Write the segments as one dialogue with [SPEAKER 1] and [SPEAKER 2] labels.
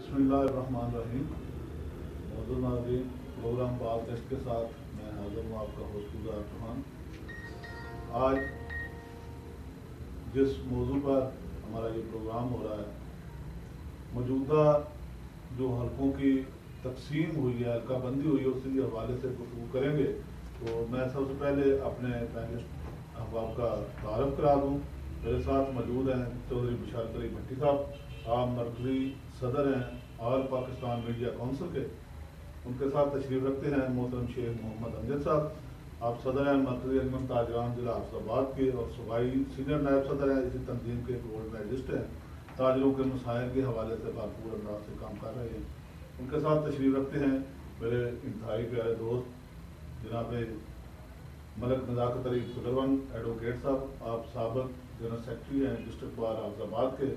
[SPEAKER 1] बिस्मिल्लाहिर्रहमानिर्रहीम। मौजूद नाज़रीन, प्रोग्राम बात गेस्ट के साथ मैं हाजिर हूँ, आपका होस्ट गुज़ार खान। आज जिस मौजू पर हमारा ये प्रोग्राम हो रहा है, मौजूदा जो हल्कों की तकसीम हुई है, हल्का बंदी हुई है, उसी हवाले से गुफ्तगू करेंगे। तो मैं सबसे पहले अपने पैनलिस्ट अहबाब का तारफ़ करा दूँ। मेरे साथ मौजूद हैं चौधरी बिशारत अली भट्टी साहब, आप मरकज़ी सदर हैं ऑल पाकिस्तान मीडिया काउंसिल के। उनके साथ तशरीफ़ रखते हैं मोहतरम शेख मोहम्मद अमजद साहब, आप सदर हैं मरकज़ी अंजुमन ताजरान ज़िला हाफिज़ाबाद के और सूबाई सीनियर नायब सदर हैं इसी तंजीम के, गोल्ड मेडलिस्ट हैं, ताजरों के मसाइल के हवाले से भरपूर अंदाज से काम कर रहे हैं। उनके साथ तशरीफ़ रखते हैं मेरे इंतहाई प्यारे दोस्त जनाब मलक नज़ाकत अली फुलरवन एडवोकेट साहब, आप साबिक़ जनरल सेक्रेटरी हैं डिस्ट्रिक्ट बार हाफिज़ाबाद के,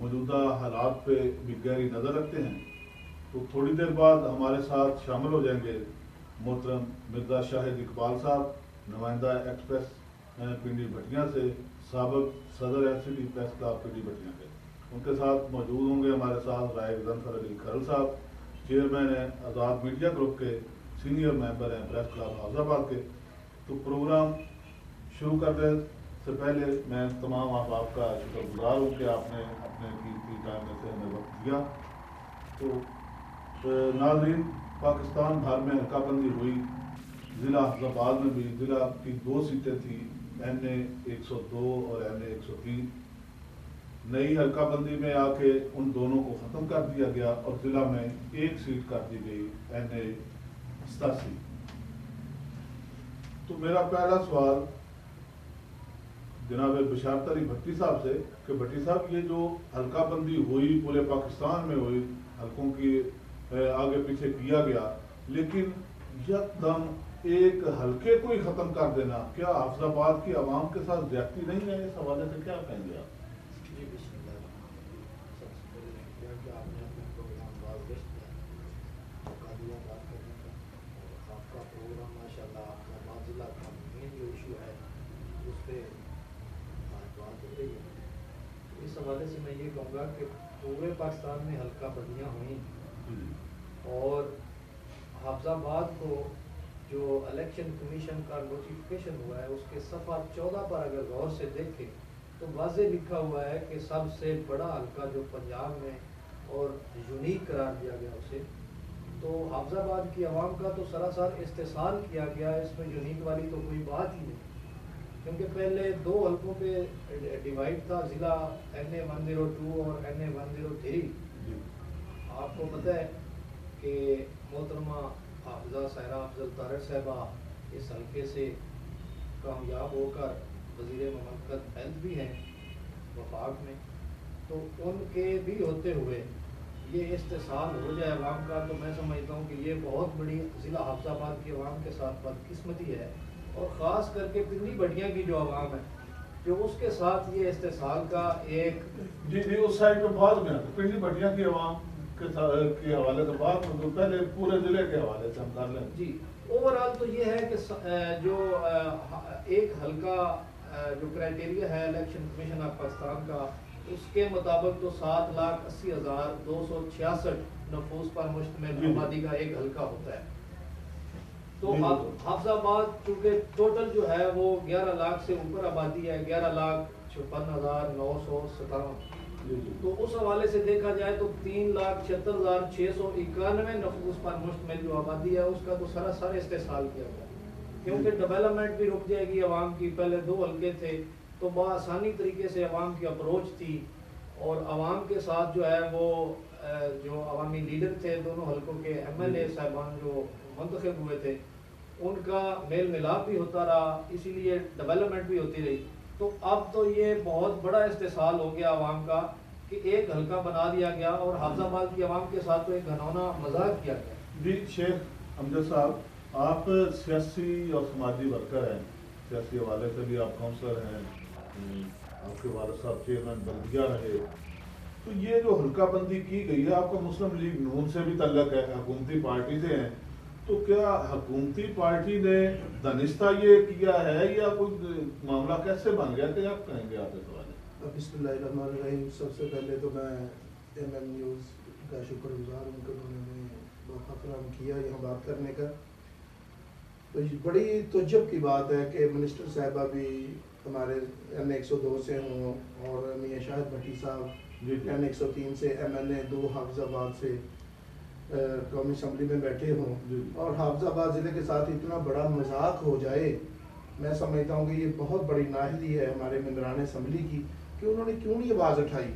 [SPEAKER 1] मौजूदा हालात पे भी गहरी नज़र रखते हैं। तो थोड़ी देर बाद हमारे साथ शामिल हो जाएंगे मोहतरम मिर्ज़ा शाहिद इकबाल साहब, नुमाइंदा एक्सप्रेस पिंडी भटिया से, साबिक़ सदर हैं सिटी प्रेस क्लब पिंडी भटिया के। उनके साथ मौजूद होंगे हमारे साथ राय गजनफर अली खरल साहब, चेयरमैन हैं आज़ाद मीडिया ग्रुप के, सीनियर मेंबर हैं प्रेस क्लब हाफिज़ाबाद के। तो प्रोग्राम शुरू करने से पहले मैं तमाम आप का शुक्रगुजार हूँ कि आपने अपने कीमती टाइम में से हमें वक्त दिया। तो नाज़रीन, पाकिस्तान भर में हल्काबंदी हुई, ज़िला हाफिज़ाबाद में भी ज़िला की 2 सीटें थी, NA 102 और NA 103। नई हल्काबंदी में आके उन दोनों को ख़त्म कर दिया गया और ज़िला में 1 सीट कर दी गई NA 87। तो मेरा पहला सवाल जनाब बिशारत अली भट्टी साहब से कि भट्टी साहब, ये जो हल्काबंदी हुई पूरे पाकिस्तान में हुई, हल्कों की आगे पीछे किया गया, लेकिन यकदम एक हल्के को ही ख़त्म कर देना, क्या हाफिज़ाबाद की आवाम के साथ ज़्यादती नहीं है? इस हवाले से क्या कहेंगे आप?
[SPEAKER 2] जी बिस्मिल्लाह। सबसे पहले शुक्रिया कि आपने अपना प्रोग्राम बात दिया बात करने का, और आपका प्रोग्राम माशाल्लाह आपका माजिला का मेन जो इशू है उस पर बात हो रही है। इस हवाले से मैं ये कहूँगा कि पूरे पाकिस्तान में हल्का बंदियाँ हुई और हाफिज़ाबाद को जो इलेक्शन कमीशन का नोटिफिकेशन हुआ है उसके सफ़ा 14 पर अगर गौर से देखें तो वाज़े लिखा हुआ है कि सबसे बड़ा हल्का जो पंजाब में और यूनिक करार दिया गया उसे, तो हाफिज़ाबाद की आवाम का तो सरासर इस्तेसाल किया गया, इसमें यूनिक वाली तो कोई बात ही नहीं, क्योंकि पहले 2 हल्कों पे डिवाइड था, ज़िला NA 102 और NA 103। आपको पता है कि मोहतरमा हाफिज़ा साहिरा अफजल तारड़ साहिबा इस हल्के से कामयाब होकर वज़ीर ममलकत हेल्थ भी हैं वफाक में, तो उनके भी होते हुए ये इस्तेसाल हो जाए अवाम का, तो मैं समझता हूँ कि ये बहुत बड़ी ज़िला हाफिज़ाबाद की आवाम के साथ बदकिस्मती है, और ख़ास करके पिंडी भटिया की जो आवाम है जो उसके साथ ये इस्तेसाल का एक
[SPEAKER 1] जी उस साइड पे बाद में पिंडी भटिया की आवाम के हवाले से बात, तो पहले पूरे ज़िले के हवाले से हम कर लें।
[SPEAKER 2] जी ओवरऑल तो ये है कि जो एक हल्का जो क्राइटेरिया है इलेक्शन कमीशन ऑफ पाकिस्तान का, उसके मुताबिक तो 7,80,266 नफूस पर मुश्तमिल आबादी का एक हल्का होता है। तो हाफिज़ाबाद चूँकि टोटल जो है वो 11 लाख से ऊपर आबादी है, 11,56,957, तो उस हवाले से देखा जाए तो 3,76,691 नफूस पर मुश्तमिल जो आबादी है उसका तो सरासर इस्तेसाल किया गया, क्योंकि डेवलपमेंट भी रुक जाएगी आवाम की। पहले 2 हल्के थे तो बआसानी तरीके से आवाम की अप्रोच थी, और आवाम के साथ जो है वो जो अवामी लीडर थे दोनों हल्कों के MLA साहिबान जो मुंतखब हुए थे उनका मेल मिलाप भी होता रहा, इसीलिए डेवलपमेंट भी होती रही। तो अब तो ये बहुत बड़ा इस्तेसाल हो गया आवाम का कि एक हल्का बना दिया गया और हाफिज़ाबाद की आवाम के साथ तो एक घनौना मजाक किया गया।
[SPEAKER 1] जी शेख अमजद साहब, आप सियासी और समाजी वर्कर हैं, सियासी हवाले से भी आप काउंसलर हैं, आपके वालिद साहब चेयरमैन बल्दिया रहे, तो ये जो हल्काबंदी की गई है, आपका मुस्लिम लीग नून से भी तल्लक है, हुकूमती पार्टी से हैं, तो क्या हुकूमती पार्टी ने दानिस्ता ये किया है या कोई मामला कैसे बन गया कि आप कहेंगे आप इस बारे में?
[SPEAKER 3] बिस्मिल्लाहिर्रहमानिर्रहीम। सबसे पहले तो मैं MMU کا شکر گزار ہوں کہ انہوں نے ہمیں موقع فراہم کیا یہاں بات کرنے کا. تو یہ بڑی تعجب کی بات ہے کہ منسٹر صاحبہ بھی ہمارے N102 سے ہوں اور میاں شاہد بھٹی صاحب N103 سے MLA 2 حافظ آباد سے قومی اسمبلی میں بیٹھے ہوں اور حافظ آباد ضلع کے ساتھ اتنا بڑا مذاق ہو جائے. میں سمجھتا ہوں کہ یہ بہت بڑی نااہلی ہے ہمارے ممبران اسمبلی کی کہ انہوں نے کیوں نہیں آواز اٹھائی.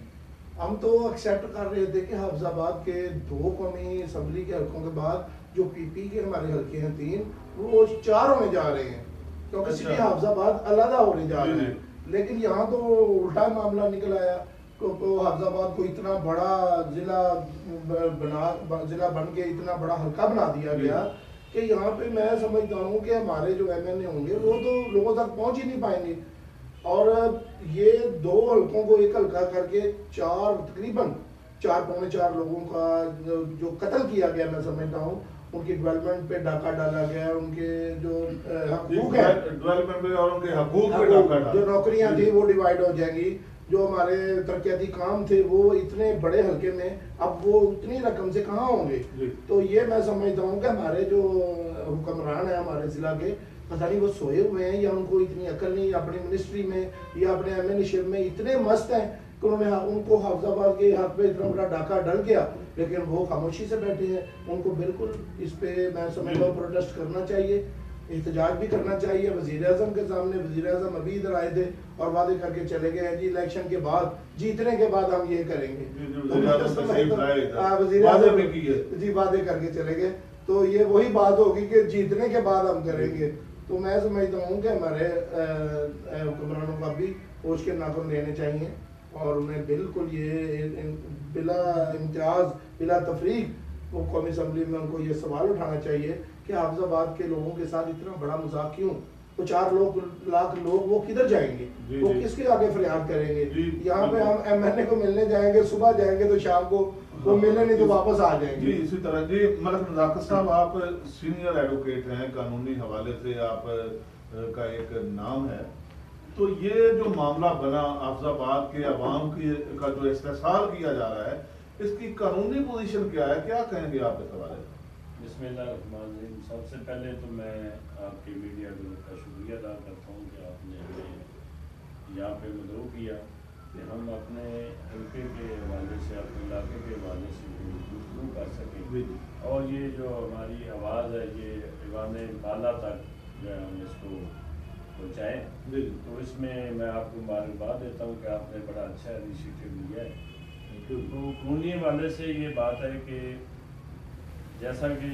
[SPEAKER 3] ہم تو ایکسیپٹ کر رہے تھے کہ حافظ آباد کے 2 قومی اسمبلی کے حلقوں کے بعد جو PP کے ہمارے حلقے ہیں 3 وہ 4 ہونے جا رہے ہیں کیونکہ سٹی حافظ آباد علیحدہ ہونے جا رہے ہیں. لیکن یہاں تو الٹا معاملہ نکل آیا. حافظ آباد کو اتنا بڑا ضلع بن کے اتنا بڑا حلقہ بنا دیا گیا کہ یہاں پہ میں سمجھتا ہوں کہ ہمارے جو MLA ہوں گے وہ تو لوگوں تک پہنچ ہی نہیں پائیں گے. اور یہ 2 حلقوں کو ایک حلقہ کر کے تقریباً 4.25 لوگوں کا جو قتل کیا گیا میں سمجھتا ہوں ان کی ڈیولپمنٹ پہ ڈاکہ ڈالا گیا. ان کے جو حقوق ہیں
[SPEAKER 1] ڈیولپمنٹ پہ اور ان کے حقوق پہ ڈاکہ ڈالا,
[SPEAKER 3] جو نوکریاں تھیں وہ ڈیوائیڈ ہو جائیں گی. جو ہمارے ترقیاتی کام تھے وہ اتنے بڑے حلقے میں اب وہ اتنی رقم سے کہاں ہوں گے. تو یہ میں سمجھتا ہوں کہ ہمارے جو حکمران ہیں ہمارے ضلع کے پتہ نہیں وہ سوئے ہوئے ہیں یا ان کو اتنی عقل نہیں, اپنی منسٹری میں یا اپنے MLA شپ میں اتنے مست ہیں کہ انہوں نے ان کو حافظ آباد کے حق پہ اتنا بڑا ڈاکہ ڈل گیا لیکن وہ خاموشی سے بیٹھے ہیں. ان کو بالکل اس پہ میں سمجھتا ہوں پروٹیسٹ کرنا چاہیے, احتجاج بھی کرنا چاہیے. وزیر اعظم کے سامنے وزیر اعظم ابھی ادھر آئے تھے اور وعدے کر کے چلے گئے ہیں جی الیکشن کے بعد جیتنے کے بعد ہم یہ کریں گے. وزیر اعظم جی وعدے کر کے چلے گئے تو یہ وہی بات ہوگی کہ جیتنے کے بعد ہم کریں گے. تو میں سمجھتا ہوں کہ ہمارے حکمرانوں کا بھی ہوش کے ناخن لینے چاہیے اور انہیں بالکل یہ بلا امتیاز بلا تفریق وہ قومی اسمبلی میں ان کو یہ سوال اٹھانا چاہیے کہ حافظ آباد کے لوگوں کے ساتھ اتنا بڑا مذاق کیوں. وہ 4 لاکھ لوگ وہ کدھر جائیں گے, وہ کس کے آگے فریاد کریں گے. یہاں پہ ہم MLA کو ملنے جائیں گے, صبح جائیں گے تو شام کو وہ ملنے نہیں تو واپس آ جائیں گے.
[SPEAKER 1] اسی طرح جی ملک نزاکت صاحب آپ سینئر ایڈوکیٹ ہیں, قانونی حوالے سے آپ کا ایک نام ہے. تو یہ جو معاملہ بنا حافظ آباد کے عوام کا جو استحصال کیا جا رہا ہے اس کی قانونی پوزیشن کیا ہے, کیا کہیں گے آپ اس حوالے سے؟
[SPEAKER 4] بسم اللہ الرحمن الرحیم. سب سے پہلے تو میں آپ کی میڈیا گروپ کا شکریہ ادا کرتا ہوں کہ آپ نے ہمیں یہاں پہ مدعو کیا کہ ہم اپنے حلقے کے حوالے سے اپنے علاقے کے حوالے سے گفتگو کر سکیں اور یہ جو ہماری آواز ہے یہ ایوان بالا تک جو ہے ہم اس کو پہنچائیں. تو اس میں میں آپ کو مبارکباد دیتا ہوں کہ آپ نے بڑا اچھا انیشیٹو لیا ہے. تو قانونی حوالے سے یہ بات ہے کہ جیسا کہ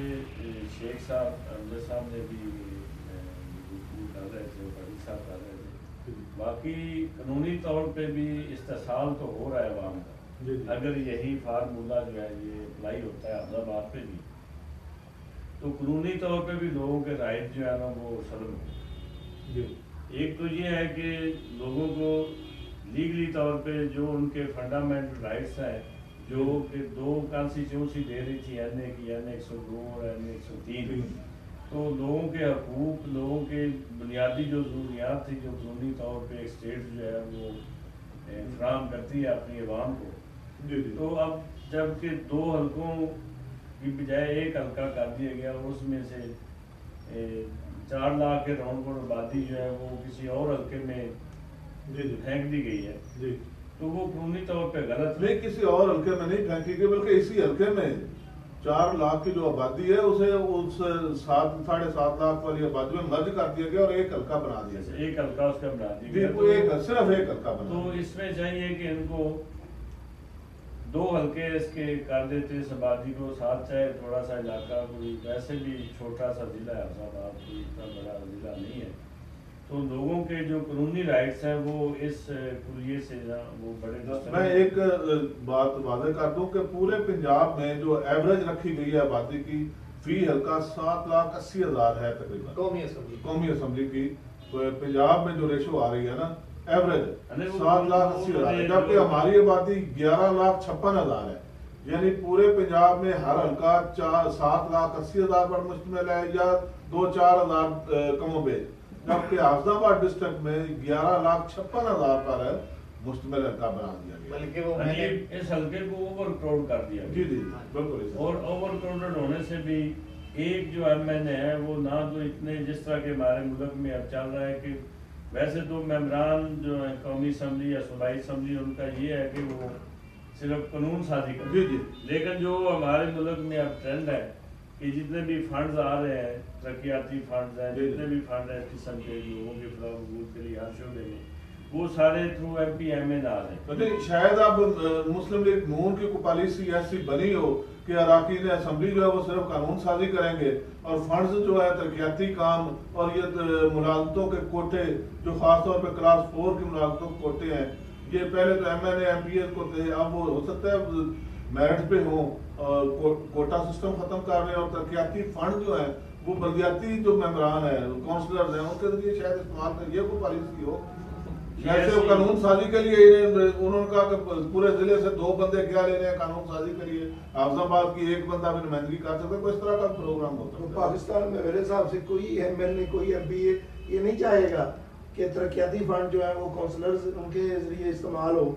[SPEAKER 4] شیخ صاحب امجد صاحب نے بھی گفتگو کر رہے تھے, بڑی صاحب کر رہے تھے, باقی قانونی طور پہ بھی استحصال تو ہو رہا ہے عوام کا. اگر یہی فارمولہ جو ہے یہ اپلائی ہوتا ہے حافظ آباد پہ بھی تو قانونی طور پہ بھی لوگوں کے رائٹ جو ہے نا وہ سلب ہو. ایک تو یہ ہے کہ لوگوں کو لیگلی طور پہ جو ان کے فنڈامنٹل رائٹس ہیں جو کہ 2 کانسٹیٹیوشن دے رہی تھی NA کی N102 اور N103, تو لوگوں کے حقوق لوگوں کے بنیادی جو ضروریات تھی جو قانونی طور پہ ایک اسٹیٹ جو ہے وہ فراہم کرتی ہے اپنی عوام کو. تو اب جب کہ 2 حلقوں کی بجائے 1 حلقہ کر دیا گیا اور اس میں سے 4 لاکھ کے راؤنڈ پر آبادی جو ہے وہ کسی اور حلقے میں پھینک دی گئی ہے تو وہ قانونی طور پہ غلط
[SPEAKER 1] نہیں, کسی اور حلقے میں نہیں پھینکی گئی بلکہ اسی حلقے میں 4 لاکھ کی جو آبادی ہے اسے اس 7.5 لاکھ والی آبادی میں مرج کر دیا گیا اور 1 حلقہ بنا دیا گیا.
[SPEAKER 4] 1 حلقہ اس کا بنا دیا گیا,
[SPEAKER 1] صرف 1 حلقہ بنا.
[SPEAKER 4] تو اس میں چاہیے کہ ان کو 2 حلقے اس کے کر دیتے اس آبادی کو ساتھ, چاہے تھوڑا سا علاقہ کوئی ویسے بھی چھوٹا سا ضلع ہے حافظ آباد, کوئی اتنا بڑا ضلع نہیں ہے. تو لوگوں کے جو قانونی رائٹس ہیں وہ اس کلیے سے وہ بڑے.
[SPEAKER 1] میں ایک بات واضح کر دوں کہ پورے پنجاب میں جو ایوریج رکھی گئی ہے آبادی کی فی حلقہ 7,80,000 ہے تقریباً قومی اسمبلی کی. پنجاب میں جو ریشو آ رہی ہے نا ایوریج 7,80,000 جبکہ ہماری آبادی 11,56,000 ہے. یعنی پورے پنجاب میں ہر حلقہ 7,80,000 پر مشتمل ہے یا 2-4 ہزار کم و بیش, جبکہ حافظ آباد ڈسٹرکٹ میں 11,56,000 پر ہے मुश्तमिल हल्का बना दिया गया।
[SPEAKER 2] बल्कि वो मैंने
[SPEAKER 4] इस हल्के को ओवर क्राउड कर दिया
[SPEAKER 1] जी
[SPEAKER 4] गया।
[SPEAKER 1] जी बिल्कुल।
[SPEAKER 4] और ओवर क्राउडेड होने से भी एक जो MNA है वो ना तो इतने जिस तरह के हमारे मुल्क में अब चल रहा है कि वैसे तो मेम्बरान जो है कौमी असम्बली या सूबाई असम्बली उनका ये है कि वो सिर्फ कानून साजी करें।
[SPEAKER 1] जी जी।
[SPEAKER 4] लेकिन जो हमारे मुल्क में अब ट्रेंड है कि जितने भी फंड्स आ रहे हैं, तरक्याती फंड्स हैं, जितने भी फंड हैं इस किस्म के लोगों के फलाह के लिए हासिल देंगे, वो सारे थ्रू MPMN आ रहे हैं।
[SPEAKER 1] नहीं, शायद अब मुस्लिम लीग नून की कोई पॉलिसी ऐसी बनी हो कि अरकान असम्बली जो है वो सिर्फ कानून साजी करेंगे और फंड्स जो है तरक्याती काम और ये मुलाजमतों के कोटे जो खास तौर पे क्लास 4 की मुलाजमतों के कोटे हैं, ये पहले तो MNA MPS को थे, अब वो हो सकता है मेरिट पे हो, कोटा सिस्टम खत्म कर रहे हैं और तरक्याती फंड जो है वो बल्दियाती जो मेम्बरान है काउंसलर्स हैं उनके जरिए शायद इस्तेमाल कर, ये कोई पॉलिसी हो। शायद से कानून साजी के लिए उन्होंने कहा कि पूरे जिले से 2 बंदे क्या ले रहे हैं कानून साजी के लिए, हाफिजाबाद की 1 बंदा भी नुमाइंदगी कर सकता है, कोई इस तरह का प्रोग्राम होता
[SPEAKER 3] तो
[SPEAKER 1] है।
[SPEAKER 3] पाकिस्तान में मेरे हिसाब से कोई MNA कोई MPA ये नहीं चाहेगा कि तरक्याती फंड जो है वो काउंसलर्स उनके जरिए इस्तेमाल हो,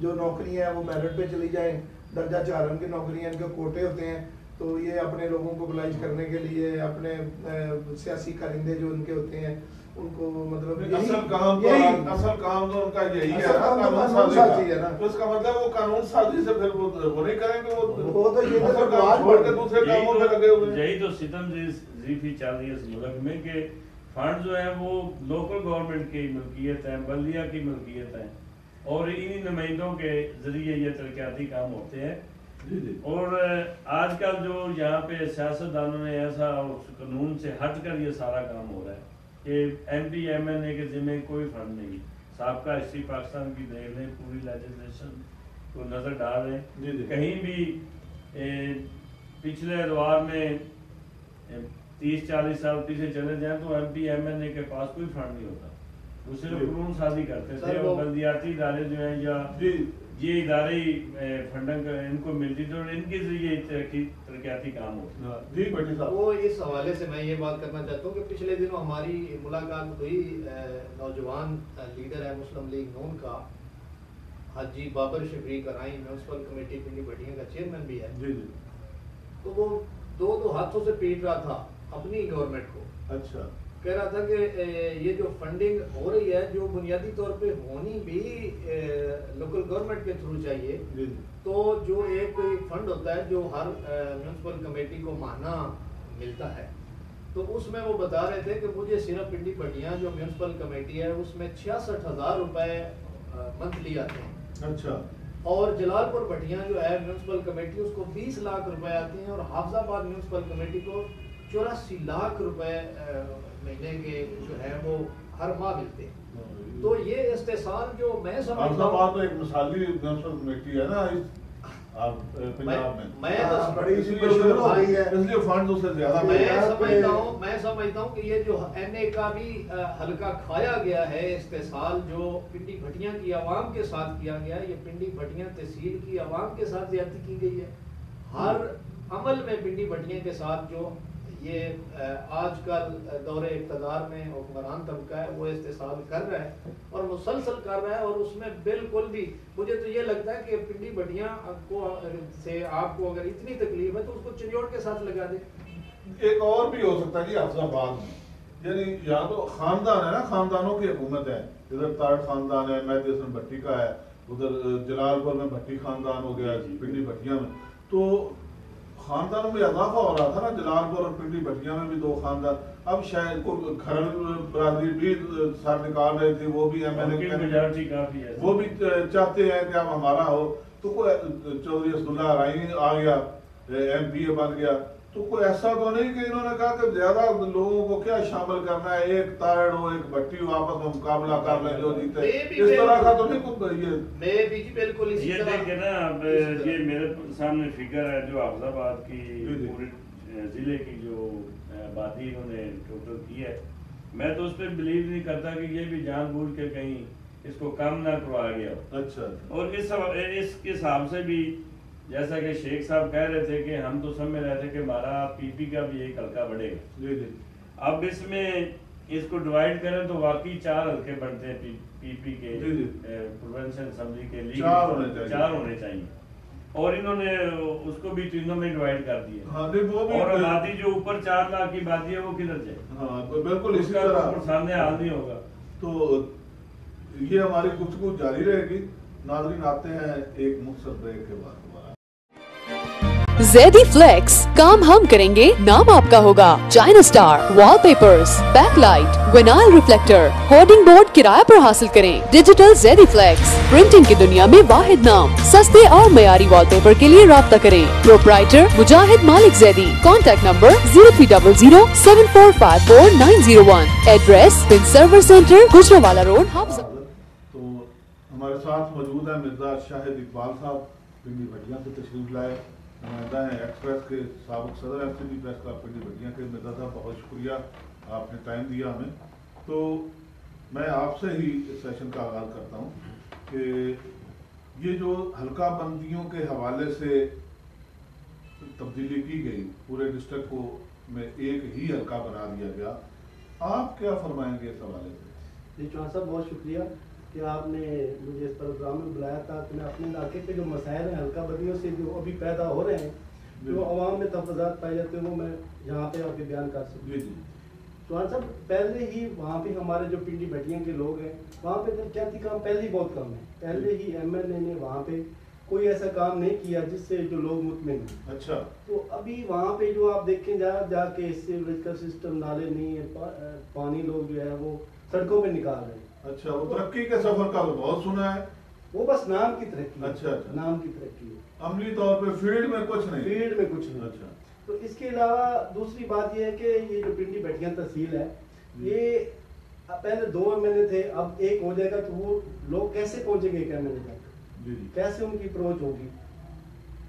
[SPEAKER 3] जो नौकरियां हैं वो मेरिट पे चली जाएं, दर्जा 4 की नौकरियां, इनके कोटे होते हैं, तो ये अपने लोगों को मोबिलाइज करने के लिए अपने सियासी कारिंदे जो उनके होते हैं उनको मतलब
[SPEAKER 1] असल काम तो उनका यही है ना,
[SPEAKER 3] कानून साजी है ना।
[SPEAKER 1] तो इसका मतलब वो कानून साजी से फिर वो नहीं करेंगे,
[SPEAKER 3] वो तो ये
[SPEAKER 1] असल काम छोड़ के दूसरे कामों में लगे हुए हैं।
[SPEAKER 4] यही तो सितम जीफी चल रही है इस मुल्क में कि फंड जो है वो लोकल गवर्नमेंट की मिल्कियत है, बल्दिया की मिल्कियत है और इन्हीं नुमाइंदों के जरिए ये तरक्याती काम होते हैं। और आजकल जो यहाँ पे सियासतदानों ने ऐसा कानून से हट कर ये सारा काम हो रहा है कि MPMNA के जिम्मे कोई फंड नहीं। साबका हिस्ट्री पाकिस्तान की देख लें, पूरी लेजिस्लेशन को नजर डाल लें, कहीं भी पिछले दौर में 30-40 साल पीछे चले जाएं तो MPMNA के पास कोई फंड नहीं होता, वो सिर्फ कानून साजी करते थे और बल्दियाती इदारे जो हैं या ये इदारे फंडिंग इनको मिलती थी और इनके जरिए तरक्याती काम होते
[SPEAKER 1] जी भट्टी साहब।
[SPEAKER 2] वो इस हवाले से मैं ये बात करना चाहता हूँ कि पिछले दिनों हमारी मुलाकात हुई नौजवान लीडर है मुस्लिम लीग नून का हाजी बाबर शफरी कराई, म्यूनसिपल कमेटी पिंडी भटिया का चेयरमैन भी है।
[SPEAKER 1] जी जी।
[SPEAKER 2] तो वो दो हाथों से पीट रहा था अपनी गवर्नमेंट को।
[SPEAKER 1] अच्छा।
[SPEAKER 2] कह रहा था कि ये जो फंडिंग हो रही है जो बुनियादी तौर पे होनी भी लोकल गवर्नमेंट के थ्रू चाहिए, तो जो एक कोई फंड होता है जो हर म्यूनसिपल कमेटी को माहना मिलता है, तो उसमें वो बता रहे थे कि मुझे सिर्फ पिंडी भटिया जो म्यूनसिपल कमेटी है उसमें 66,000 रुपए मंथली आते हैं।
[SPEAKER 1] अच्छा।
[SPEAKER 2] और जलालपुर भटिया जो है म्यूनसिपल कमेटी उसको 20 लाख रुपए आते हैं और हाफिजाबाद म्यूनसिपल कमेटी को 84 लाख रुपए महीने के जो है वो हर माह मिलते हैं। तो ये इस्तेसाल जो मैं समझता हूँ
[SPEAKER 1] तो एक मिसाली म्यूनसिपल कमेटी है ना पंजाब में,
[SPEAKER 2] मैं
[SPEAKER 3] बड़ी
[SPEAKER 1] इसलिए फंड उससे ज्यादा
[SPEAKER 2] मैं समझता हूँ कि ये जो NA का भी हल्का खाया गया है इस्तेसाल जो पिंडी भटिया की आवाम के साथ किया गया है, ये पिंडी भटिया तहसील की आवाम के साथ ज्यादती की गई है। हर अमल में पिंडी भटिया के साथ जो ये आजकल दौरे इक़्तिदार में हुक्मरान तबका है वो इस्तेसाल कर रहा है और मुसलसल कर रहा है, और उसमें बिल्कुल भी मुझे तो ये लगता है कि पिंडी भटिया को से आपको अगर इतनी तकलीफ है तो उसको चिन्योट के साथ लगा दे।
[SPEAKER 1] एक और भी हो सकता है जी हाफिजाबाद में, यानी यहाँ तो खानदान है ना, खानदानों की हुकूमत है, इधर तारड़ खानदान है, मेहदी हसन भट्टी का है, उधर जलालपुर में भट्टी खानदान हो गया, पिंडी भटिया में तो खानदानों में इजाफा हो रहा था ना, जलालपुर और पिंडी भटिया में भी 2 खानदान, अब शायद को खरल बरादरी भी सर निकाल रहे थे, वो भी
[SPEAKER 4] मेजॉरिटी काफी है,
[SPEAKER 1] वो भी चाहते हैं कि अब हमारा हो। तो कोई चौधरी असदुल्ला राई आ गया, MPA बन गया, तो कोई ऐसा तो नहीं कि इन्होंने कहा कि ज्यादा लोगों को क्या शामिल करना है, एक तारड़ हो एक भट्टी हो आपस में मुकाबला कर ले जो जीते, इस तरह का तो नहीं कुछ ये
[SPEAKER 2] मैं भी बिल्कुल इसी
[SPEAKER 4] ये देखे ना। अब ये मेरे सामने फिगर है जो हाफिजाबाद की पूरे जिले की जो आबादी इन्होंने टोटल की है, मैं तो उस पर बिलीव नहीं करता कि ये भी जानबूझ के कहीं इसको कम ना करवाया गया।
[SPEAKER 1] अच्छा। और
[SPEAKER 4] इस हिसाब से भी जैसा कि शेख साहब कह रहे थे कि हम तो समझ रहे थे कि हमारा PP का भी एक हल्का बढ़ेगा। अब इसमें اس کو ڈیوائڈ کریں تو واقعی 4 حلقے بنتے ہیں پی پی کے پروونشل اسمبلی کے لیے 4 ہونے چاہیے، اور انہوں نے اس کو بھی تینوں میں ڈیوائڈ کر دیا، اور آبادی جو اوپر 4 لاکھ کی آبادی ہے وہ کدھر جائے؟
[SPEAKER 1] ہاں بالکل اسی طرح
[SPEAKER 4] سامنے حال نہیں ہوگا۔
[SPEAKER 1] تو یہ ہماری گفتگو جاری رہے گی۔ ناظرین آتے ہیں ایک مختصر بریک کے بعد دوبارہ۔
[SPEAKER 5] زیدی فلیکس، کام ہم کریں گے، نام آپ کا ہوگا۔ چائنا سٹار وال papers, back light, vinyl reflector, hoarding board کرایہ پر حاصل کریں۔ ڈیجیٹل زیدی فلیکس، پرنٹنگ کی دنیا میں واحد نام۔ سستے اور معیاری وال پیپر کے لیے رابطہ کریں۔ Proprietor Mujahid Malik Zaidi. Contact number 0300 7454 901۔ Address پن سرور سینٹر، گجرانوالہ روڈ، حافظ۔
[SPEAKER 1] تو ہمارے ساتھ موجود ہیں مرزا شاہد اقبال صاحب، پنڈی بھٹیاں سے تشریف لائے، نمائندہ ہیں ایکسپریس کے، سابق صدر FCD press club Pindi Bhattian کے۔ مرزا صاحب بہت شکریہ، آپ نے ٹائم دیا ہمیں۔ تو میں آپ سے ہی اس سیشن کا آغاز کرتا ہوں کہ یہ جو حلقہ بندیوں کے حوالے سے تبدیلی کی گئی، پورے ڈسٹرکٹ کو میں ایک ہی حلقہ بنا دیا گیا، آپ کیا فرمائیں گے اس حوالے سے؟
[SPEAKER 3] جی چوہان صاحب بہت شکریہ کہ آپ نے مجھے اس پروگرام میں بلایا تھا کہ میں اپنے علاقے کے جو مسائل ہیں حلقہ بدیوں سے جو ابھی پیدا ہو رہے ہیں، جو عوام میں تفاضات پائے جاتے ہیں، وہ میں یہاں پہ آپ کے بیان کر سکوں۔
[SPEAKER 1] جی جی
[SPEAKER 3] چوہان صاحب پہلے ہی وہاں پہ ہمارے جو پنڈی بھٹیاں کے لوگ ہیں، وہاں پہ ترقیاتی کام پہلے ہی بہت کم ہے۔ پہلے ہی MLA نے وہاں پہ کوئی ایسا کام نہیں کیا جس سے جو لوگ مطمئن ہیں۔
[SPEAKER 1] اچھا،
[SPEAKER 3] تو ابھی وہاں پہ جو آپ دیکھیں جا کے سیوریج کا سسٹم، نالے نہیں ہے، پانی لوگ جو ہے وہ سڑکوں پہ نکال رہے ہیں۔
[SPEAKER 1] اچھا، وہ ترقی کے سفر کا تو بہت سنا ہے،
[SPEAKER 3] وہ بس نام کی ترقی ہے۔
[SPEAKER 1] اچھا،
[SPEAKER 3] نام کی ترقی ہے،
[SPEAKER 1] عملی طور پہ فیلڈ میں کچھ نہیں،
[SPEAKER 3] فیلڈ میں کچھ نہیں۔
[SPEAKER 1] اچھا،
[SPEAKER 3] تو اس کے علاوہ دوسری بات یہ ہے کہ یہ جو پنڈی بھٹیاں تحصیل ہے، یہ پہلے 2 MLA تھے، اب 1 ہو جائے گا تو وہ لوگ کیسے پہنچیں گے ایک MLA تک؟
[SPEAKER 1] جی
[SPEAKER 3] کیسے ان کی اپروچ ہوگی؟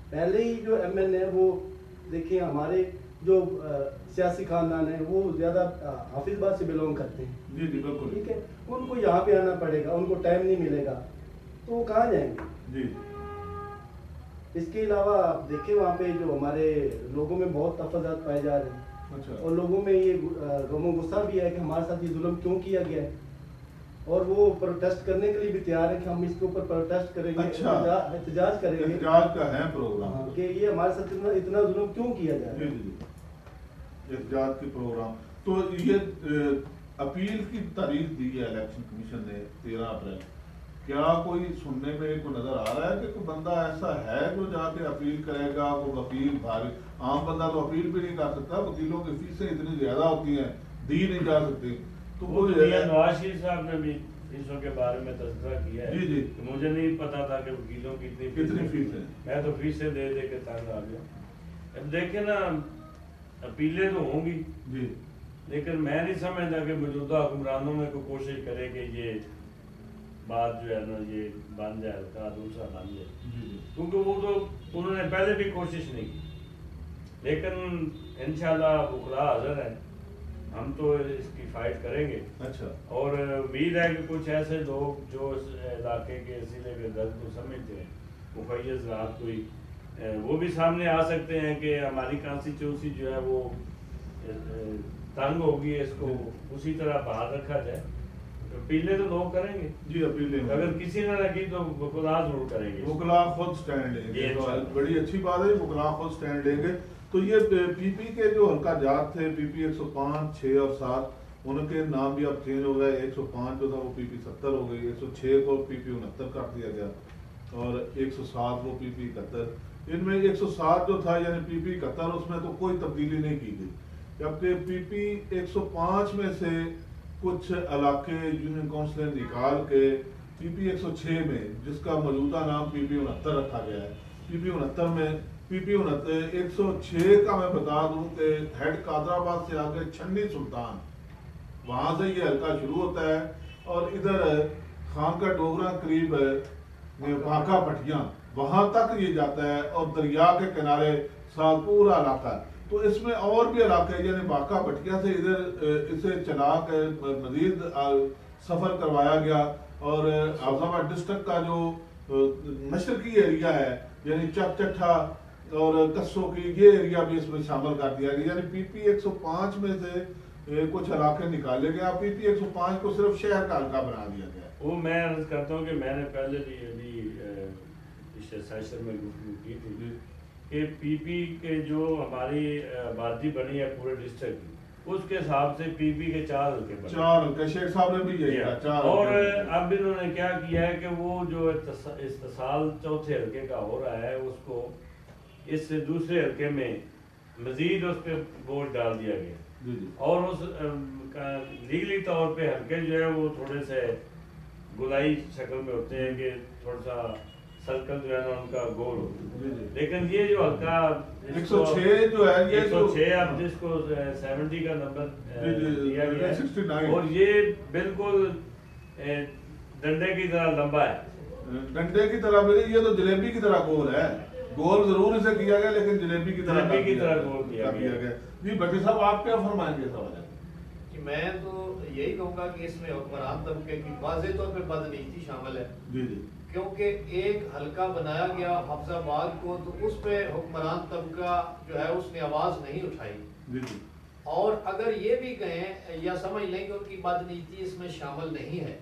[SPEAKER 3] پہلے ہی جو MLA ہے وہ دیکھیں ہمارے جو سیاسی خاندان ہیں وہ زیادہ حافظ آباد سے بلونگ کرتے ہیں۔
[SPEAKER 1] جی جی بالکل،
[SPEAKER 3] ٹھیک ہے، ان کو یہاں پہ آنا پڑے گا، ان کو ٹائم نہیں ملے گا تو وہ کہاں جائیں گے؟
[SPEAKER 1] جی
[SPEAKER 3] اس کے علاوہ آپ دیکھیں وہاں پہ جو ہمارے لوگوں میں بہت تفاضات پائے جا رہے ہیں،
[SPEAKER 1] اچھا،
[SPEAKER 3] اور لوگوں میں یہ غم و غصہ بھی ہے کہ ہمارے ساتھ یہ ظلم کیوں کیا گیا ہے، اور وہ پروٹیسٹ کرنے کے لیے بھی تیار ہے کہ ہم اس کے اوپر پروٹیسٹ کریں گے،
[SPEAKER 1] اچھا،
[SPEAKER 3] احتجاج کریں گے
[SPEAKER 1] احتجاج کا ہے پروگرام
[SPEAKER 3] کہ یہ ہمارے ساتھ اتنا ظلم کیوں کیا جا رہا
[SPEAKER 1] جی
[SPEAKER 3] ہے۔
[SPEAKER 1] جی جی، احتجاج کی پروگرام۔ تو یہ اپیل کی تاریخ دی ہے الیکشن کمیشن نے 13 اپریل، کیا کوئی سننے میں کو نظر آ رہا ہے کہ کوئی بندہ ایسا ہے جو جا کے اپیل کرے گا؟ وہ وکیل بھاری عام بندہ تو اپیل بھی نہیں کر سکتا، وکیلوں کی فیسیں اتنی زیادہ ہوتی ہیں، دی نہیں جا سکتی، تو وہ
[SPEAKER 4] نواز شریف صاحب نے بھی فیسوں کے بارے میں تذکرہ کیا ہے۔
[SPEAKER 1] جی جی،
[SPEAKER 4] مجھے نہیں پتا تھا کہ وکیلوں کی
[SPEAKER 1] کتنی فیس ہے،
[SPEAKER 4] میں تو فیسیں دے دے کے تنگ آ گیا۔ اب دیکھیں نا، اپیلیں تو ہوں گی
[SPEAKER 1] جی
[SPEAKER 4] لیکن میں نہیں سمجھتا کہ موجودہ حکمرانوں میں کوئی کوشش کرے کہ یہ بات جو ہے نا یہ بن جائے، ہلکا دوسرا بن جائے،
[SPEAKER 1] جی
[SPEAKER 4] کیونکہ وہ تو انہوں نے پہلے بھی کوشش نہیں کی، لیکن انشاءاللہ وکلاء حاضر ہیں، ہم تو اس کی فائٹ کریں گے۔
[SPEAKER 1] اچھا،
[SPEAKER 4] اور امید ہے کہ کچھ ایسے لوگ جو اس علاقے کے ضلع کے درد کو سمجھتے ہیں، مفیض رات کوئی، وہ بھی سامنے آ سکتے ہیں کہ ہماری کانسٹیچوئنسی جو ہے وہ تنگ ہوگی، اس کو اسی طرح بحال رکھا جائے۔ اپیلیں تو لوگ کریں گے،
[SPEAKER 1] جی اپیلیں
[SPEAKER 4] اگر کسی نے نہ کی تو وکلاء ضرور کریں گے۔
[SPEAKER 1] وکلاء خود سٹینڈ لیں گے، بڑی اچھی بات ہے، وکلاء خود سٹینڈ لیں گے۔ تو یہ پی پی کے جو حلقہ جات تھے، پی پی 105، 6 اور 7، ان کے نام بھی اب چینج ہو گئے، 105 جو تھا وہ پی پی 70 ہو گئی، 106 کو پی پی 69 کر دیا گیا، اور 107 وہ پی پی 71۔ ان میں 107 جو تھا یعنی پی پی 71، اس میں تو کوئی تبدیلی نہیں کی گئی، جبکہ پی پی 105 میں سے کچھ علاقے یونین کونسلیں نکال کے پی پی 106 میں، جس کا موجودہ نام پی پی 69 رکھا گیا ہے، پی پی 69 میں پی پی 106 کا میں بتا دوں کہ ہیڈ قادر آباد سے آگے چھنی سلطان، وہاں سے یہ حلقہ شروع ہوتا ہے، اور ادھر خان کا ڈوگرا قریب باقا پٹھیاں وہاں تک یہ جاتا ہے، اور دریا کے کنارے ساتھ پورا علاقہ ہے۔ تو اس میں اور بھی علاقے یعنی باقا پٹھیاں سے ادھر اسے چلا کے مزید سفر کروایا گیا، اور حافظ آباد ڈسٹرکٹ کا جو مشرقی ایریا ہے یعنی چک چٹھا اور کسوں کی، یہ ایریا بھی اس میں شامل کر دیا گیا، یعنی پی پی 105 میں سے کچھ علاقے نکالے گئے. آپ پی پی 105 کو صرف شہر کا حلقہ بنا دیا گیا.
[SPEAKER 4] وہ میں عرض کرتا ہوں کہ میں نے پہلے بھی ابھی پچھلے سیشن میں گفتگو کی تھی کہ پی پی کے جو ہماری آبادی بنی ہے پورے ڈسٹرکٹ کی, اس کے حساب سے پی پی کے 4 حلقے بنے.
[SPEAKER 1] 4 حلقے شیخ صاحب نے بھی یہی کہا 4.
[SPEAKER 4] اور اب انہوں نے کیا کیا ہے کہ وہ جو استحصال چوتھے حلقے کا ہو رہا ہے اس کو اس سے دوسرے حلقے میں مزید اس پہ ووٹ ڈال دیا گیا. اور اس لیگلی طور پہ حلقے جو ہے وہ تھوڑے سے گلائی شکل میں ہوتے ہیں کہ تھوڑا سا سرکل جو ہے نا ان کا گول ہوتا ہے. لیکن یہ جو حلقہ
[SPEAKER 1] 106 جو ہے یہ
[SPEAKER 4] 106 اب جس کو 70 کا نمبر دیا گیا ہے اور یہ بالکل ڈنڈے کی طرح لمبا ہے.
[SPEAKER 1] ڈنڈے کی طرح یہ تو جلیبی کی طرح گول ہے. گول ضرور اسے کیا گیا لیکن جلیبی کی طرح
[SPEAKER 4] گول کیا گیا.
[SPEAKER 1] جی بٹی صاحب آپ کیا فرمائیں گے اس حوالے
[SPEAKER 2] کہ میں تو یہی کہوں گا کہ اس میں حکمران طبقے کی واضح طور پہ بدنیتی شامل ہے.
[SPEAKER 1] جی جی
[SPEAKER 2] کیونکہ ایک حلقہ بنایا گیا حفظ آباد کو تو اس پہ حکمران طبقہ جو ہے اس نے آواز نہیں اٹھائی.
[SPEAKER 1] جی جی
[SPEAKER 2] اور اگر یہ بھی کہیں یا سمجھ لیں کہ ان کی بدنیتی اس میں شامل نہیں ہے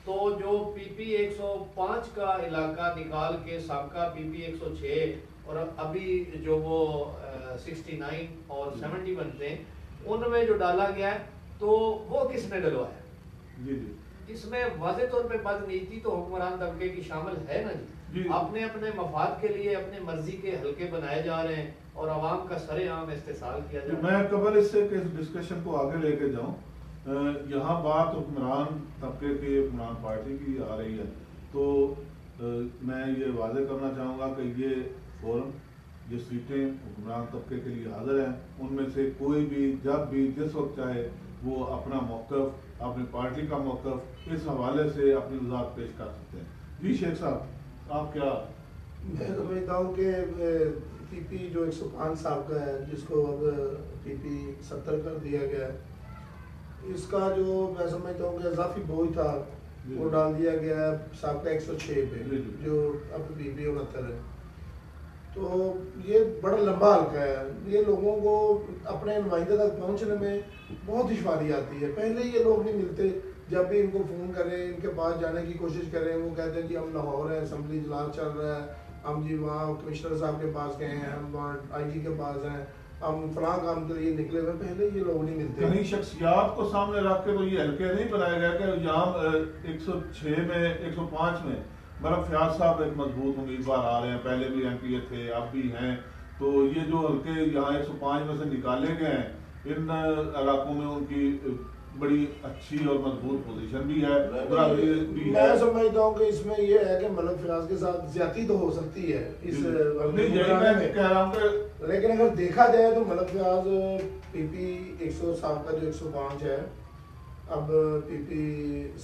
[SPEAKER 2] تو جو پی پی 105 کا علاقہ نکال کے سابقہ پی پی 106 اور ابھی جو وہ 69 اور 70 بنتے ہیں ان میں جو ڈالا گیا ہے تو وہ کس نے ڈلوایا؟
[SPEAKER 1] جی جی
[SPEAKER 2] اس میں واضح طور پہ بدنیتی تو حکمران طبقے کی شامل ہے نا جی. اپنے اپنے مفاد کے لیے اپنے مرضی کے حلقے بنائے جا رہے ہیں اور عوام کا سرے عام استحصال کیا جا رہا ہے.
[SPEAKER 1] میں قبل اس سے کہ اس ڈسکشن کو آگے لے کے جاؤں, یہاں بات حکمران طبقے کی حکمران پارٹی کی آ رہی ہے تو میں یہ واضح کرنا چاہوں گا کہ یہ فورم جو سیٹیں حکمران طبقے کے لیے حاضر ہیں ان میں سے کوئی بھی جب بھی جس وقت چاہے وہ اپنا موقف اپنی پارٹی کا موقف اس حوالے سے اپنی وضاحت پیش کر سکتے ہیں. جی شیخ صاحب آپ کیا؟
[SPEAKER 3] میں سمجھتا ہوں کہ پی پی جو 105 سال کا ہے جس کو اب پی پی 70 کر دیا گیا ہے, اس کا جو میں سمجھتا ہوں کہ اضافی بوجھ تھا وہ ڈال دیا گیا ہے سابقہ 106 پہ جو اب پی پی 69 ہے. تو یہ بڑا لمبا حلقہ ہے. یہ لوگوں کو اپنے نمائندے تک پہنچنے میں بہت دشواری آتی ہے. پہلے یہ لوگ نہیں ملتے, جب بھی ان کو فون کریں ان کے پاس جانے کی کوشش کریں وہ کہتے ہیں کہ ہم لاہور ہیں, اسمبلی اجلاس چل رہا ہے, ہم جی وہاں کمشنر صاحب کے پاس گئے ہیں, ہم وہاں آئی جی کے پاس ہیں, ہم فلاں کام کے لیے نکلے ہوئے. پہلے یہ لوگ نہیں ملتے.
[SPEAKER 1] کہیں شخصیات کو سامنے رکھ کے تو یہ حلقے نہیں بنائے گئے کہ یہاں 106 میں 105 میں مرب فیاض صاحب ایک مضبوط امیدوار آ رہے ہیں, پہلے بھی ایم پی اے تھے اب بھی ہیں, تو یہ جو حلقے یہاں 105 میں سے نکالے گئے ہیں ان علاقوں میں ان کی بڑی اچھی اور مضبوط پوزیشن بھی ہے.
[SPEAKER 3] میں سمجھتا ہوں کہ اس میں یہ ہے کہ ملک فیاض کے ساتھ زیادتی تو ہو سکتی ہے اس میں, لیکن اگر دیکھا جائے تو ملک فیاض پی پی 100 کا جو 105 ہے اب پی پی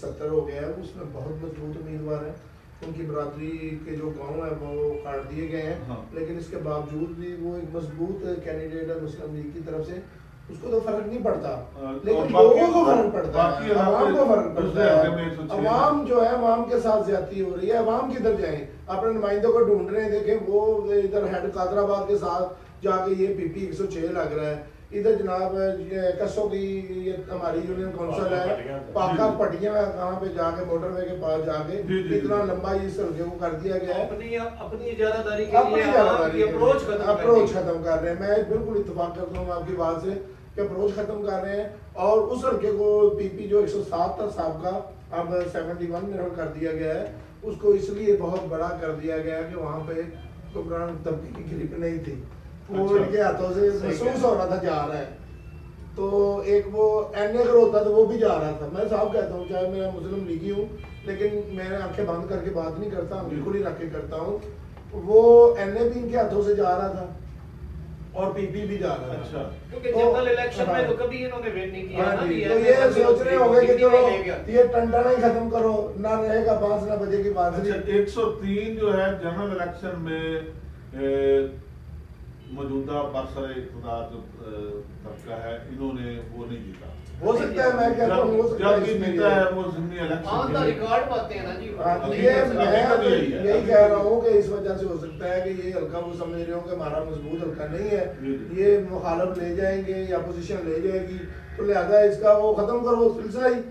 [SPEAKER 3] 70 ہو گیا ہے, اس میں بہت مضبوط امیدوار ہیں. ان کی برادری کے جو گاؤں ہیں وہ کاٹ دیے گئے ہیں لیکن اس کے باوجود بھی وہ ایک مضبوط کینڈیڈیٹ ہے مسلم لیگ کی طرف سے. اس کو تو فرق نہیں پڑتا لیکن لوگوں کو فرق پڑتا ہے, عوام کو فرق پڑتا ہے. عوام جو ہے عوام کے ساتھ زیادتی ہو رہی ہے. عوام کدھر جائیں, اپنے نمائندوں کو ڈھونڈ رہے ہیں. دیکھیں وہ ادھر ہیڈ قادر آباد کے ساتھ جا کے یہ پی پی 106 لگ رہا ہے, ادھر جناب کسوں کی یہ ہماری یونین کونسل ہے پاکا پٹیاں کہاں پہ جا کے موٹر وے کے پاس جا کے اتنا لمبا اس حلقے کو کر دیا گیا ہے.
[SPEAKER 2] اپنی اجارہ داری کے لیے
[SPEAKER 3] اپروچ ختم کر رہے ہیں. میں بالکل اتفاق کرتا ہوں آپ کی بات سے کہ اپروچ ختم کر رہے ہیں اور اس حلقے کو پی پی جو 107 تھا سابقہ اب 71 میں کر دیا گیا ہے. اس کو اس لیے بہت بڑا کر دیا گیا ہے کہ وہاں پہ حکمران طبقے کی گرپ نہیں تھی, وہ ان کے ہاتھوں سے محسوس ہو رہا تھا جا رہا ہے. تو ایک وہ این اے اگر ہوتا تو وہ بھی جا رہا تھا. میں صاحب کہتا ہوں چاہے میں مسلم لیگی ہوں لیکن میں آنکھیں بند کر کے بات نہیں کرتا, بالکل ہی رکھ کے کرتا ہوں. وہ این اے بھی ان کے ہاتھوں سے جا رہا تھا اور پی پی بھی جا رہا ہے.
[SPEAKER 2] اچھا کیونکہ جنرل الیکشن میں تو کبھی انہوں نے وین نہیں کیا نا.
[SPEAKER 3] تو یہ سوچ رہے ہوں گے کہ چلو یہ ٹنڈا نہیں ختم کرو, نہ رہے گا 5 نہ بجے کی بات.
[SPEAKER 1] 103 جو ہے جنرل الیکشن میں मौजूदा बरसर इक़्तिदार जो तबका है इन्होंने वो नहीं जीता।
[SPEAKER 3] हो सकता है, मैं कहता हूँ हो सकता है
[SPEAKER 1] जब
[SPEAKER 3] इसमें
[SPEAKER 1] जीता है वो ज़िमनी
[SPEAKER 2] हाँ
[SPEAKER 1] इलेक्शन
[SPEAKER 2] तो रिकॉर्ड पाते हैं ना जी।
[SPEAKER 3] ये मैं तो यही कह रहा हूँ कि इस वजह से हो सकता है कि ये हल्का वो समझ रहे हो कि हमारा मजबूत हल्का नहीं है, ये मुखालफ ले जाएंगे या अपोजिशन ले जाएगी, तो लिहाजा इसका वो खत्म करो सिलसिला ही।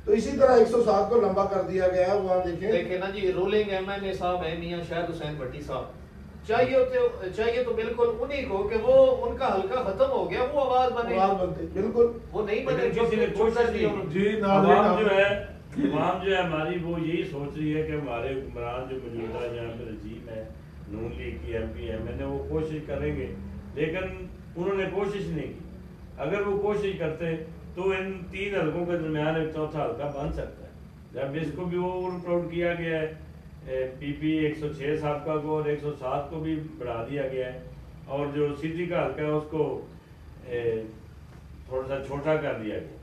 [SPEAKER 3] तो इसी तरह 107 को लंबा कर दिया गया। वहाँ
[SPEAKER 2] देखें ना जी, रूलिंग एमएनए साहब है मियां शाहिद हुसैन भट्टी साहब, चाहिए तो बिल्कुल उन्हीं को कि वो उनका हल्का खत्म हो गया, वो आवाज बने,
[SPEAKER 3] बनते बिल्कुल
[SPEAKER 2] वो नहीं बने।
[SPEAKER 4] किसी ने कोशिश नहीं
[SPEAKER 1] जी
[SPEAKER 4] आवाम जो है हमारी वो यही सोच रही है कि हमारे हुक्मरान जो मौजूदा यहाँ पे रजीम है नून लीग की MP MNA वो कोशिश करेंगे, लेकिन उन्होंने कोशिश नहीं की। अगर वो कोशिश करते तो इन 3 हल्कों के दरमियान एक चौथा हल्का बन सकता है। जब इसको भी ओवर क्राउड किया गया है, PP 106 साहब को और 107 को भी बढ़ा दिया गया है, और जो सिटी का हल्का है उसको थोड़ा सा छोटा कर दिया गया।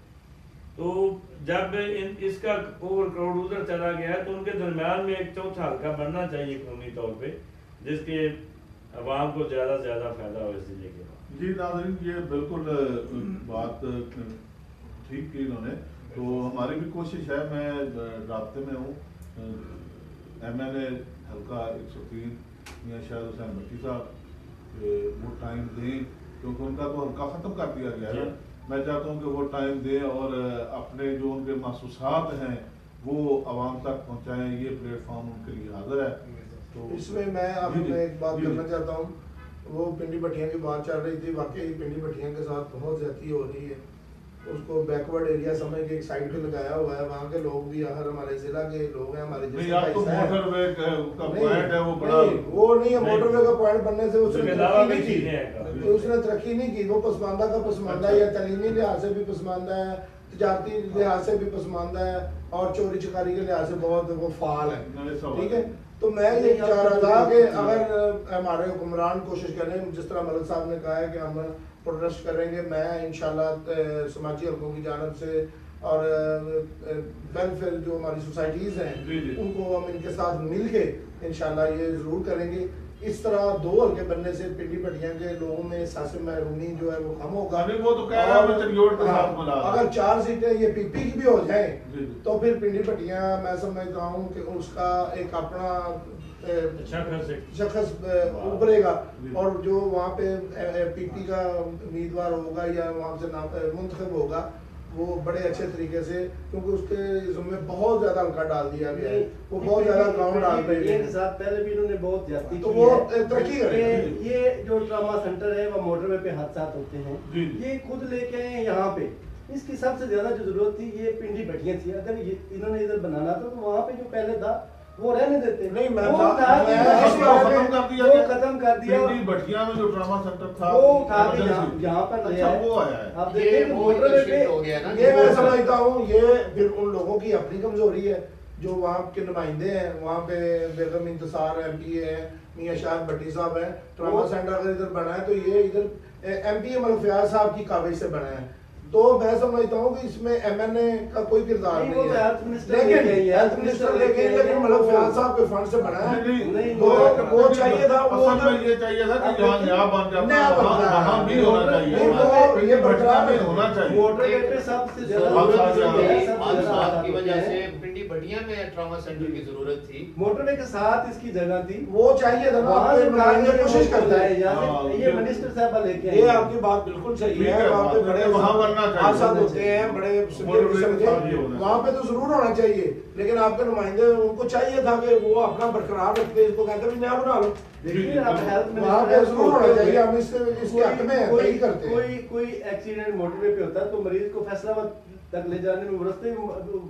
[SPEAKER 4] तो जब इसका ओवर क्राउड उधर चला गया है तो उनके दरमियान में एक चौथा हल्का बनना चाहिए कानूनी तौर पे, जिसके अवाम को ज़्यादा से ज़्यादा फायदा हो इस जिले के।
[SPEAKER 1] जी नाज़रीन, ये बिल्कुल बात ठीक की इन्होंने, तो हमारी भी कोशिश है, मैं राब्ते में हूँ MNA हल्का 103 मियां शाहिद हुसैन भट्टी साहब वो टाइम दें, क्योंकि उनका तो हल्का ख़त्म कर दिया गया है। मैं चाहता हूँ कि वो टाइम दें और अपने जो उनके महसूसात हैं वो आवाम तक पहुँचाएँ, ये प्लेटफॉर्म उनके लिए हाजिर है। तो
[SPEAKER 3] इसमें मैं अब एक बात करना चाहता हूँ, वो पिंडी भट्टियाँ की बात चल रही थी, वाकई पिंडी भट्टियाँ के साथ बहुत ज्यादती हो रही है। उसको बैकवर्ड एरिया समझ के एक साइड पे लगाया हुआ है, वहाँ के लोग भी हर हमारे जिला के लोग हैं, हमारे
[SPEAKER 1] नहीं, आप तो मोटरवे का पॉइंट है वो बड़ा
[SPEAKER 3] वो नहीं है, मोटरवे का पॉइंट बनने से उसने तरक्की नहीं की,
[SPEAKER 4] की
[SPEAKER 3] उसने तरक्की नहीं की। वो पसमानदा का पसमानदा है, या तलीमी लिहाज से भी पसमानदा है, तजारती लिहाज से भी पसमानदा है, और चोरी चकारी के लिहाज से बहुत वो फाल है। ठीक है, तो मैं ये चाह रहा था कि अगर हमारे हुक्मरान कोशिश करें, जिस तरह मलिक साहब ने कहा है कि हम प्रोटेस्ट करेंगे, मैं इंशाल्लाह समाजी हल्कों की जानब से और वेलफेयर जो हमारी सोसाइटीज़ हैं उनको हम इनके साथ मिल के इंशाल्लाह ये ज़रूर करेंगे। इस तरह 2 हल्के बनने से पिंडी भट्टियाँ के लोगों में एहसास महरूमी जो है वो कम होगा।
[SPEAKER 1] वो तो कह रहा है चरियोड़ के साथ मिला।
[SPEAKER 3] अगर 4 सीटें ये PP की भी हो जाएं तो फिर पिंडी भट्टियाँ मैं समझता हूँ कि उसका एक अपना शख्स उभरेगा, और जो वहाँ पे PP का उम्मीदवार होगा या वहाँ से मुंतखब होगा वो बड़े अच्छे तरीके से, क्योंकि उसके ज़िम्मे बहुत ज्यादा हल्का डाल दिया गया है, वो बहुत ज्यादा ग्राउंड डाल दिया है।
[SPEAKER 6] के साथ पहले भी इन्होंने बहुत ज्यादती की,
[SPEAKER 3] तो वो तरक्की करेगा।
[SPEAKER 6] ये जो ट्रामा सेंटर है वो मोटरवे पे हादसात होते हैं, ये खुद लेके आए यहाँ पे। इसकी सबसे ज्यादा जो जरूरत थी ये पिंडी भट्टियाँ थी, अगर ये इन्होंने इधर बनाना था तो वहाँ पे जो पहले था वो रहने देते।
[SPEAKER 3] नहीं, मैं
[SPEAKER 6] खत्म कर दिया।
[SPEAKER 1] भटिया में जो ड्रामा सेंटर था
[SPEAKER 6] वो उठा के यहाँ पर
[SPEAKER 1] अच्छा वो आया है।
[SPEAKER 6] आप देखें मोटरवे पे
[SPEAKER 2] हो गया ना,
[SPEAKER 3] ये मैं समझता हूँ ये फिर उन लोगों की अपनी कमजोरी है जो वहाँ के नुमाइंदे हैं। वहाँ पे बेगम इंतसार MP है, मियां शाहिद भट्टी साहब है। ट्रामा सेंटर अगर इधर बना है तो ये इधर MP मलिक फयाज साहब की काबिज से बना है। तो मैं समझता हूँ कि इसमें MNA का कोई किरदार नहीं है, लेकिन हेल्थ मिनिस्टर लेकिन मलिक फयाज साहब के फंड से बना है। वो चाहिए था, वो
[SPEAKER 1] ये चाहिए था कि जहाँ नया बन
[SPEAKER 3] नया
[SPEAKER 1] जाता
[SPEAKER 3] बन रहा
[SPEAKER 1] वहाँ भी होना चाहिए,
[SPEAKER 3] वो ये
[SPEAKER 1] भटिया में होना चाहिए।
[SPEAKER 6] मोटरवे पे सबसे
[SPEAKER 2] ज्यादा की वजह से पिंडी भटिया में ट्रामा सेंटर की जरूरत थी,
[SPEAKER 6] मोटरवे के साथ इसकी जगह थी,
[SPEAKER 3] वो चाहिए था ना।
[SPEAKER 6] वहाँ से
[SPEAKER 3] बनाने की कोशिश करता है
[SPEAKER 6] ये मिनिस्टर साहब लेके
[SPEAKER 3] ये आपकी बात बिल्कुल सही है। वहाँ पे बड़े हादसा होते हैं, बड़े वहाँ पे तो जरूर होना चाहिए, लेकिन आपके नुमाइंदे उनको चाहिए था कि वो अपना बरकरार रखते, इसको कहते भी नया बना लो।
[SPEAKER 6] देखिए आप हेल्थ
[SPEAKER 3] वहाँ पे जरूर होना चाहिए, हम इसके हक में यही करते हैं।
[SPEAKER 6] कोई एक्सीडेंट मोटरवे पे होता है तो मरीज को फैसलाबाद तक ले जाने में रास्ते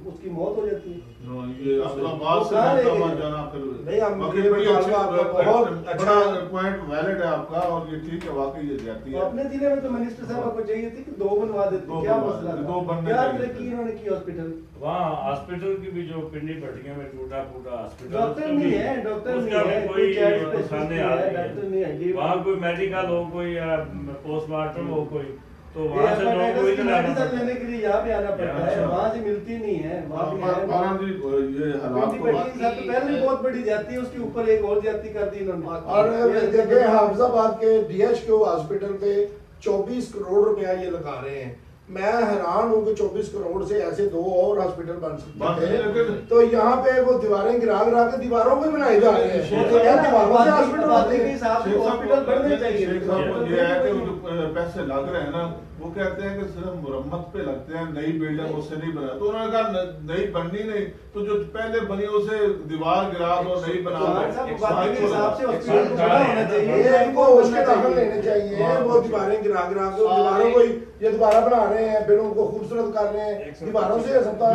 [SPEAKER 6] उसकी मौत हो जाती है।
[SPEAKER 1] ये अपना बात से जाना
[SPEAKER 3] नहीं, हम
[SPEAKER 1] बहुत अच्छा पॉइंट वैलिड है आपका, और ये ठीक है, वाकई ये जाती है।
[SPEAKER 6] अपने जिले में तो मिनिस्टर साहब को चाहिए थी कि 2 बनवा देते, क्या मसला था, क्या तरक्की इन्होंने की हॉस्पिटल।
[SPEAKER 4] वहाँ हॉस्पिटल की भी जो पिंडी भट्टिया में टूटा फूटा हॉस्पिटल,
[SPEAKER 6] डॉक्टर नहीं है, डॉक्टर नहीं है,
[SPEAKER 4] कोई
[SPEAKER 6] डॉक्टर नहीं है,
[SPEAKER 4] वहाँ कोई मेडिकल हो, कोई पोस्टमार्टम हो, कोई तो वहाँ से लोगों को इधर आना
[SPEAKER 6] मेडिसिन
[SPEAKER 4] पड़ता है।
[SPEAKER 6] लेने के लिए यहाँ पे आना पड़ता है, वहाँ से मिलती नहीं है। वहाँ पे है
[SPEAKER 1] माना जी ये हालात
[SPEAKER 6] पिंडी
[SPEAKER 1] को
[SPEAKER 6] बड़ी सब तो पहले बहुत बड़ी जाती है, उसके ऊपर एक और जाती कर दी इन्होंने।
[SPEAKER 3] और देखिए हाफिजाबाद के DHQ हॉस्पिटल पे 24 करोड़ रुपया ये लगा रहे हैं। मैं हैरान हूँ कि 24 करोड़ से ऐसे 2 और हॉस्पिटल बन सकते थे। तो यहाँ पे वो दीवारें गिरा गिरा के दीवारों पे बनाए जा रहे हैं।
[SPEAKER 1] शेख
[SPEAKER 3] तो क्या दीवारों से हॉस्पिटल बनते
[SPEAKER 6] के
[SPEAKER 3] हैं?
[SPEAKER 6] हिसाब से हॉस्पिटल बढ़ने चाहिए।
[SPEAKER 1] शेख साहब को ये है कि वो जो पैसे लग रहे हैं ना, वो कहते हैं कि सिर्फ मुरम्मत पे लगते हैं, नई बिल्डिंग उससे नहीं बना। तो उन्होंने कहा नई बननी नहीं, तो जो पहले बनी उसे दीवार गिरा दो, नई बना
[SPEAKER 6] बाकी के हिसाब से हॉस्पिटल बड़ा होना चाहिए।
[SPEAKER 3] ये इनको उसके दाखिल लेने चाहिए। वो दीवारें गिरा गिरा के दीवारों को ये दोबारा बना रहे हैं, फिर उनको खूबसूरत कर रहे हैं। दीवारों से अस्पताल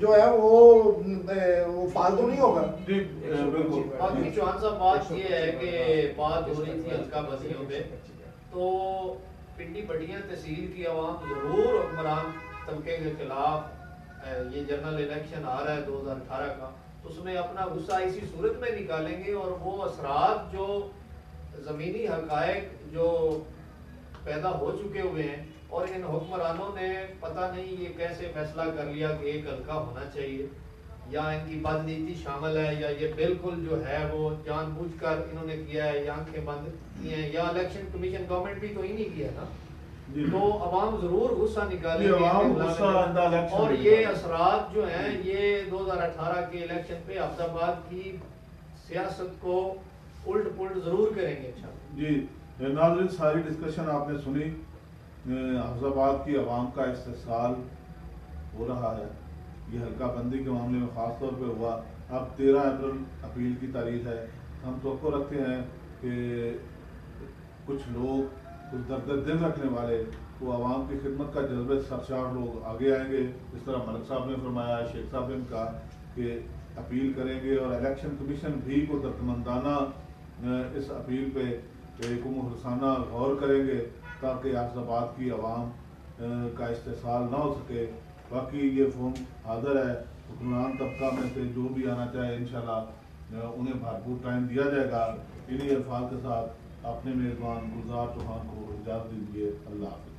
[SPEAKER 3] जो है वो फालतू नहीं होगा।
[SPEAKER 1] जी बिल्कुल।
[SPEAKER 2] बाकी चौहान साहब बात ये है कि बात हो रही थी हल्का बस्तियों पे, तो पिंडी बड़ियां तहसील की आवाम जरूर हुक्मरान तबके के खिलाफ ये जनरल इलेक्शन आ रहा है 2018 का, तो उसमें अपना गुस्सा इसी सूरत में निकालेंगे और वो असरात जो ज़मीनी हकायक जो पैदा हो चुके हुए हैं और इन हुक्मरानों ने पता नहीं ये कैसे फैसला कर लिया कि एक हल्का होना चाहिए, या इनकी बदनीति शामिल है, या ये बिल्कुल जो है वो जानबूझकर इन्होंने किया है, या आंखें बंद की हैं, या इलेक्शन कमीशन गवर्नमेंट भी तो ही नहीं किया ना। तो अवाम जरूर गुस्सा निकालेंगे और ये असरात जो हैं ये 2018 के इलेक्शन पे अहमदाबाद की सियासत को उल्ट पुल्ट जरूर करेंगे। अच्छा
[SPEAKER 1] जी नाज़रीन, सारी डिस्कशन आपने सुनी। अहमदाबाद की आवाम का इस्तेसाल हो रहा है, ये हल्का बंदी के मामले में ख़ास तौर पे हुआ। अब 13 अप्रैल अपील की तारीख है। हम तो रखते हैं कि कुछ लोग, कुछ दर्द दिल रखने वाले, वो आवाम की खिदमत का जज्बे सरशार लोग आगे आएंगे। इस तरह मलिक साहब ने फरमाया, शेख साहब ने कहा कि अपील करेंगे और इलेक्शन कमीशन भी को दर्दमंदाना इस अपील पे एक मुहरसाना गौर करेंगे ताकि अहमदाबाद की आवाम का इस्तेसाल ना हो सके। बाकी ये फ़ोन हाजिर है, हुक्मरान तबका में से जो भी आना चाहे इंशाल्लाह उन्हें भरपूर टाइम दिया जाएगा। इन्हीं अल्फाज के साथ अपने मेज़बान गुलजार चौहान को इजाज़त दीजिए। अल्लाह हाफ़िज़।